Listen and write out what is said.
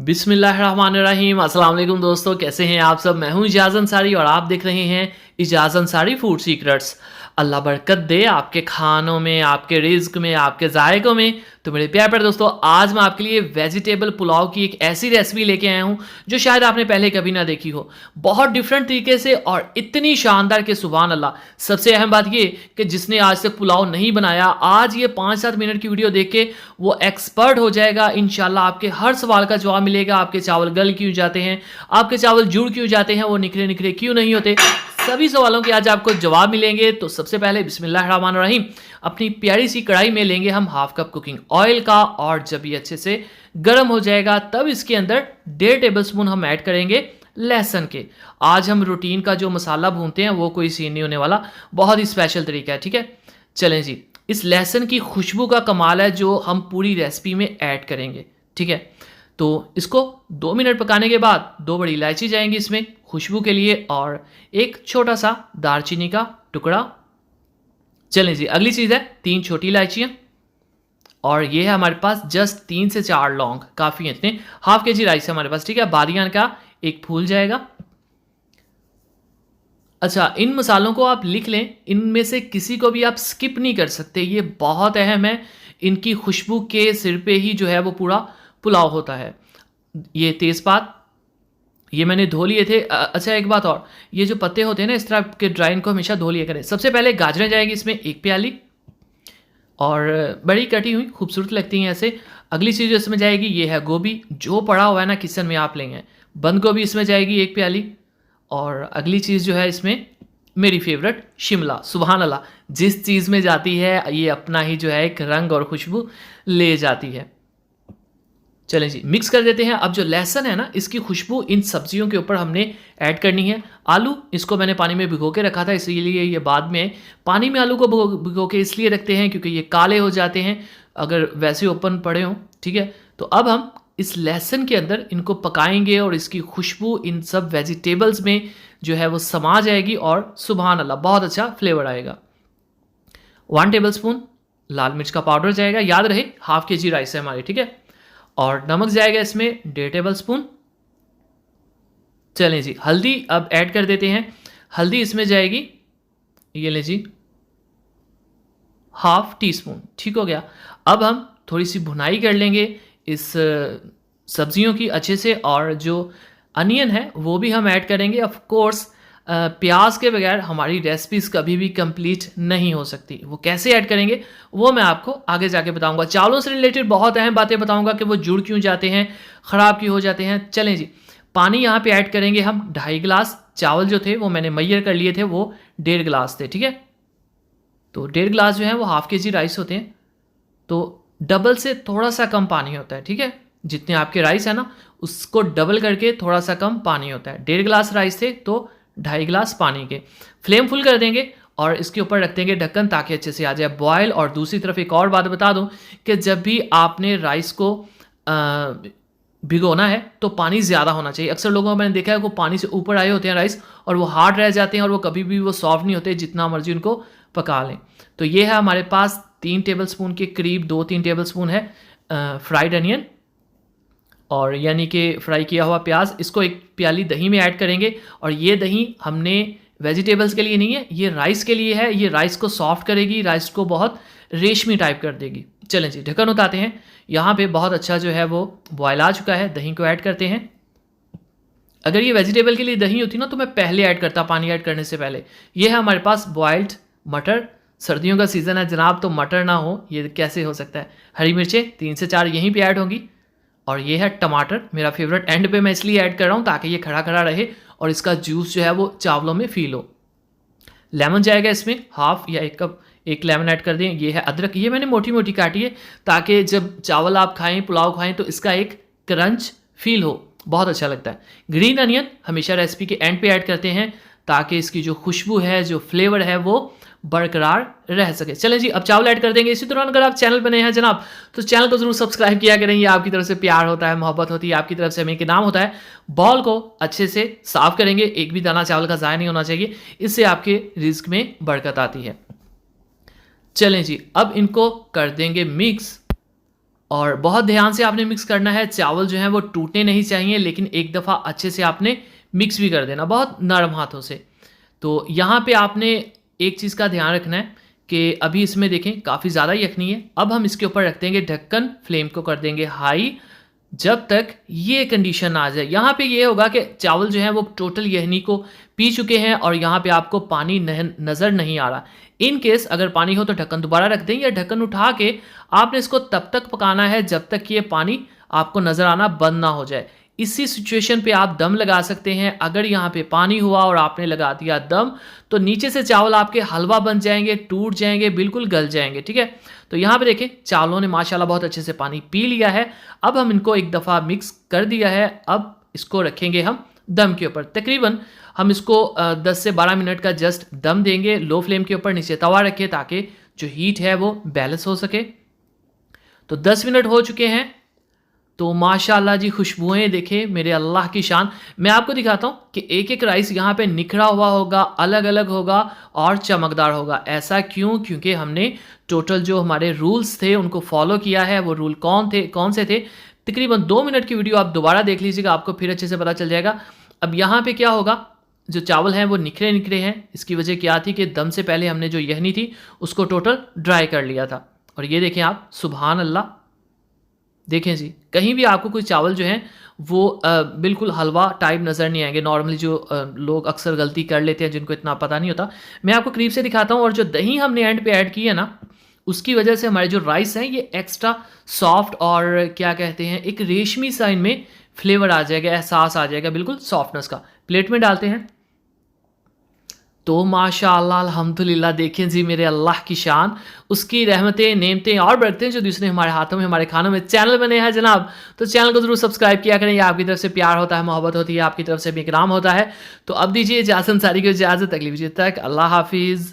बिस्मिल्लाहिर्रहमानिर्रहीम। अस्सलाम वालेकुम दोस्तों, कैसे हैं आप सब। मैं हूं इजाज़ अंसारी और आप देख रहे हैं इजाज़ अंसारी फूड सीक्रेट्स। अल्लाह बरकत दे आपके खानों में, आपके रिज्क में, आपके जायकों में। तो मेरे प्यारे दोस्तों, आज मैं आपके लिए वेजिटेबल पुलाव की एक ऐसी रेसिपी लेके आया हूं जो शायद आपने पहले कभी ना देखी हो, बहुत डिफरेंट तरीके से और इतनी शानदार कि सुभान अल्लाह। सबसे अहम बात ये कि जिसने आज तक पुलाव नहीं बनाया, आज ये 5-7 मिनट की वीडियो देख के वो एक्सपर्ट हो जाएगा इंशाल्लाह। आपके हर सवाल का जवाब मिलेगा। आपके चावल गल क्यों जाते हैं, आपके चावल जुड़ क्यों जाते हैं, वो निखरे निखरे क्यों नहीं होते, सभी सवालों के आज आपको जवाब मिलेंगे। तो सबसे पहले बिस्मिल्लाहिर्रहमानिर्रहीम, अपनी प्यारी सी कढ़ाई में लेंगे हम हाफ कप कुकिंग ऑयल का, और जब ये अच्छे से गर्म हो जाएगा तब इसके अंदर 1.5 टेबलस्पून हम ऐड करेंगे लहसुन के। आज हम रूटीन का जो मसाला भूनते हैं वो कोई सीन नहीं होने वाला, बहुत ही स्पेशल तरीका है, ठीक है। चलें जी, इस लहसुन की खुशबू का कमाल है जो हम पूरी रेसिपी में ऐड करेंगे, ठीक है। तो इसको 2 मिनट पकाने के बाद 2 बड़ी इलायची जाएंगी इसमें खुशबू के लिए, और एक छोटा सा दालचीनी का टुकड़ा। चलें जी, अगली चीज़ है 3 छोटी इलायचियाँ, और ये है हमारे पास जस्ट 3 से 4 लौंग, काफ़ी हैं इतने। हाफ के जी राइस है हमारे पास, ठीक है। बादियान का एक फूल जाएगा। अच्छा, इन मसालों को आप लिख लें, इनमें से किसी को भी आप स्किप नहीं कर सकते, ये बहुत अहम है। इनकी खुशबू के सिर पे ही जो है वो पूरा पुलाव होता है। ये तेज़पात ये मैंने धो लिए थे। अच्छा, एक बात और, ये जो पत्ते होते हैं ना इस तरह के ड्राई, इनको हमेशा धो लिया करें। सबसे पहले गाजरें जाएगी इसमें 1 प्याली, और बड़ी कटी हुई खूबसूरत लगती हैं ऐसे। अगली चीज़ जो इसमें जाएगी ये है गोभी, जो पड़ा हुआ है ना किचन में आप लेंगे। बंद गोभी इसमें जाएगी 1 प्याली, और अगली चीज़ जो है इसमें मेरी फेवरेट शिमला। सुभान अल्लाह, जिस चीज़ में जाती है ये अपना ही जो है एक रंग और खुशबू ले जाती है। चलें जी, मिक्स कर देते हैं। अब जो लहसुन है ना, इसकी खुशबू इन सब्जियों के ऊपर हमने ऐड करनी है। आलू, इसको मैंने पानी में भिगो के रखा था, इसीलिए ये बाद में पानी में आलू को भिगो के इसलिए रखते हैं क्योंकि ये काले हो जाते हैं अगर वैसे ओपन पड़े हों, ठीक है। तो अब हम इस लहसुन के अंदर इनको पकाएंगे और इसकी खुशबू इन सब वेजिटेबल्स में जो है वो समा जाएगी, और सुभान अल्लाह बहुत अच्छा फ्लेवर आएगा। 1 टेबलस्पून लाल मिर्च का पाउडर जाएगा, याद रहे हाफ के जी राइस है हमारी, ठीक है। और नमक जाएगा इसमें 1.5 टेबलस्पून। चलें जी, हल्दी अब ऐड कर देते हैं। हल्दी इसमें जाएगी, ये ले जी, हाफ टी स्पून, ठीक हो गया। अब हम थोड़ी सी भुनाई कर लेंगे इस सब्जियों की अच्छे से, और जो अनियन है वो भी हम ऐड करेंगे। ऑफ कोर्स प्याज के बगैर हमारी रेसिपीज़ कभी भी कंप्लीट नहीं हो सकती। वो कैसे ऐड करेंगे वो मैं आपको आगे जाके बताऊंगा। चावलों से रिलेटेड बहुत अहम बातें बताऊंगा कि वो जुड़ क्यों जाते हैं, ख़राब क्यों हो जाते हैं। चलें जी, पानी यहाँ पे ऐड करेंगे हम 2.5 गिलास। चावल जो थे वो मैंने मैयर कर लिए थे, वो 1.5 गिलास थे, ठीक है। तो 1.5 गिलास जो है वो हाफ के जी राइस होते हैं, तो डबल से थोड़ा सा कम पानी होता है, ठीक है। जितने आपके राइस है ना उसको डबल करके थोड़ा सा कम पानी होता है। 1.5 गिलास राइस थे तो 2.5 गिलास पानी के। फ्लेम फुल कर देंगे और इसके ऊपर रख देंगे ढक्कन ताकि अच्छे से आ जाए बॉयल। और दूसरी तरफ एक और बात बता दूं कि जब भी आपने राइस को भिगोना है तो पानी ज़्यादा होना चाहिए। अक्सर लोगों को मैंने देखा है वो पानी से ऊपर आए होते हैं राइस, और वो हार्ड रह जाते हैं और वो कभी भी वो सॉफ्ट नहीं होते जितना मर्जी उनको पका लें। तो ये है हमारे पास 3 टेबलस्पून के करीब, 2-3 टेबलस्पून है फ्राइड अनियन, और यानी कि फ्राई किया हुआ प्याज। इसको 1 प्याली दही में ऐड करेंगे, और ये दही हमने वेजिटेबल्स के लिए नहीं है, ये राइस के लिए है। ये राइस को सॉफ्ट करेगी, राइस को बहुत रेशमी टाइप कर देगी। चलें जी, ढक्कन उतारते हैं। यहाँ पे बहुत अच्छा जो है वो बॉयल आ चुका है। दही को ऐड करते हैं। अगर ये वेजिटेबल के लिए दही होती ना तो मैं पहले ऐड करता, पानी ऐड करने से पहले। ये है हमारे पास बॉयल्ड मटर। सर्दियों का सीज़न है जनाब, तो मटर ना हो ये कैसे हो सकता है। हरी मिर्चें 3 से 4 यहीं पे ऐड होंगी, और ये है टमाटर, मेरा फेवरेट। एंड पे मैं इसलिए ऐड कर रहा हूँ ताकि ये खड़ा खड़ा रहे और इसका जूस जो है वो चावलों में फील हो। लेमन जाएगा इसमें हाफ या 1 कप, 1 लेमन ऐड कर दें। ये है अदरक, ये मैंने मोटी मोटी काटी है ताकि जब चावल आप खाएं, पुलाव खाएं तो इसका एक क्रंच फील हो, बहुत अच्छा लगता है। ग्रीन अनियन हमेशा रेसिपी के एंड पे ऐड करते हैं ताकि इसकी जो खुशबू है, जो फ्लेवर है वो बरकरार रह सके। चलें जी, अब चावल ऐड कर देंगे। इसी दौरान अगर आप चैनल पर नए हैं जनाब तो चैनल को जरूर सब्सक्राइब किया करें। ये आपकी तरफ से प्यार होता है, मोहब्बत होती है, आपकी तरफ से हमें इनाम होता है। बॉल को अच्छे से साफ करेंगे, एक भी दाना चावल का ज़ाया नहीं होना चाहिए, इससे आपके रिज्क में बरकत आती है। चलें जी, अब इनको कर देंगे मिक्स, और बहुत ध्यान से आपने मिक्स करना है। चावल जो हैं वो टूटने नहीं चाहिए, लेकिन एक दफ़ा अच्छे से आपने मिक्स भी कर देना, बहुत नरम हाथों से। तो यहाँ पे आपने एक चीज़ का ध्यान रखना है कि अभी इसमें देखें काफ़ी ज़्यादा यखनी है। अब हम इसके ऊपर रख देंगे ढक्कन, फ्लेम को कर देंगे हाई, जब तक ये कंडीशन आ जाए। यहाँ पे ये होगा कि चावल जो हैं वो टोटल यखनी को पी चुके हैं और यहाँ पे आपको पानी नज़र नहीं आ रहा। इन केस अगर पानी हो तो ढक्कन दोबारा रख दें, या ढक्कन उठा के आपने इसको तब तक पकाना है जब तक कि ये पानी आपको नज़र आना बंद ना हो जाए। इसी सिचुएशन पे आप दम लगा सकते हैं। अगर यहाँ पे पानी हुआ और आपने लगा दिया दम, तो नीचे से चावल आपके हलवा बन जाएंगे, टूट जाएंगे, बिल्कुल गल जाएंगे। ठीक है, तो यहाँ पे देखें चावलों ने माशाल्लाह बहुत अच्छे से पानी पी लिया है। अब हम इनको एक दफ़ा मिक्स कर दिया है। अब इसको रखेंगे हम दम के ऊपर। तकरीबन हम इसको 10 से 12 मिनट का जस्ट दम देंगे। लो फ्लेम के ऊपर नीचे तवा रखें ताकि जो हीट है वो बैलेंस हो सके। तो 10 मिनट हो चुके हैं। तो माशाल्लाह जी खुशबुएं देखें, मेरे अल्लाह की शान। मैं आपको दिखाता हूँ कि एक एक राइस यहाँ पे निखरा हुआ होगा, अलग अलग होगा और चमकदार होगा। ऐसा क्यों? क्योंकि हमने टोटल जो हमारे रूल्स थे उनको फॉलो किया है। वो रूल कौन से थे? तकरीबन 2 मिनट की वीडियो आप दोबारा देख लीजिएगा, आपको फिर अच्छे से पता चल जाएगा। अब यहाँ पे क्या होगा, जो चावल हैं वो निखरे निखरे हैं। इसकी वजह क्या थी कि दम से पहले हमने जो यखनी थी उसको टोटल ड्राई कर लिया था। और ये देखें आप, सुभान अल्लाह, देखें जी, कहीं भी आपको कोई चावल जो हैं वो बिल्कुल हलवा टाइप नज़र नहीं आएंगे। नॉर्मली जो लोग अक्सर गलती कर लेते हैं जिनको इतना पता नहीं होता, मैं आपको करीब से दिखाता हूँ। और जो दही हमने एंड पे ऐड की है ना, उसकी वजह से हमारे जो राइस हैं ये एक्स्ट्रा सॉफ्ट और क्या कहते हैं, एक रेशमी सा इनमें फ्लेवर आ जाएगा, एहसास आ जाएगा बिल्कुल सॉफ्टनेस का। प्लेट में डालते हैं। तो माशाअल्लाह अल्हम्दुलिल्लाह, देखें जी मेरे अल्लाह की शान, उसकी रहमतें, नेमतें और बरकतें जो दूसरे हमारे हाथों में, हमारे खानों में। चैनल बने हैं जनाब, तो चैनल को ज़रूर सब्सक्राइब किया करें। ये आपकी तरफ से प्यार होता है, मोहब्बत होती है, आपकी तरफ से भी इकराम होता है। तो अब दीजिए इजाज़त, अंसारी को इजाज़त, अगली वीडियो तक अल्लाह हाफिज़।